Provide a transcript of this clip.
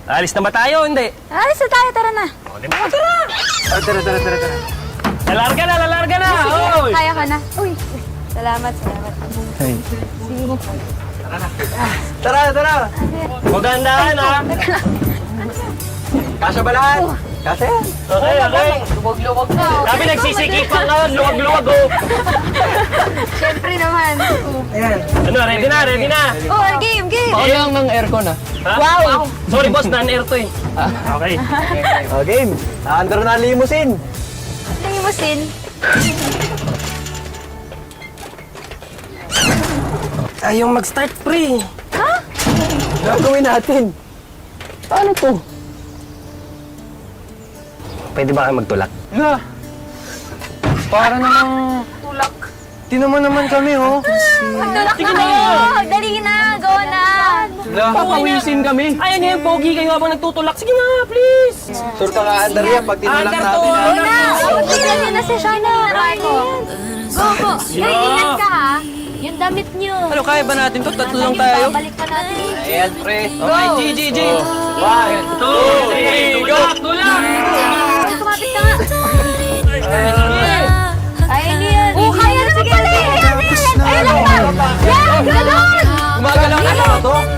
Alis na ba tayo? Hindi. Alis na tayo, tara na. O, di ba? Tara. Tara. Lalarga na. Oy! Kaya ka na. Uy, salamat. Tara. Magandaan, ha? Kasya ba lahat? Kasya yan. Okay. Luwag-luwag na. Sabi nagsisikipan ka, luwag-luwag, oh. Siyempre naman. Ayan. Ano, ready na? Oh, game. Ako lang ng aircon ah. Ha? Wow! Sorry, boss, non-air to eh. Okay. O, game. Naandar na ang limousine. Limousine. Ayaw mag-start, pre. Gagawin natin. Paano to? Pwede ba kayo magtulak? Na. Para namang... Tulak. Tinaman naman kami, oh. Magtulak na kayo. Dali na, go na. Papawisin kami. Ayun yan, pogi kayo habang nagtutulak. Sige na, please. Sure ka nga, andar yan pag tinulak Andar natin. to. Go na. Tignan nyo na si Shana. Go. Ingat ka ha. Yung damit nyo. Ano, kaya ba natin to? Tatlo lang tayo. Babalik pa natin. Ayan, pre. Okay, G. 1, 2, 3, go! Tulak! Kumapit ka nga. Kaya niyo yan. Oh, kaya naman pala. Ayan lang ba? Yan, ganun. Gumagalaw na to.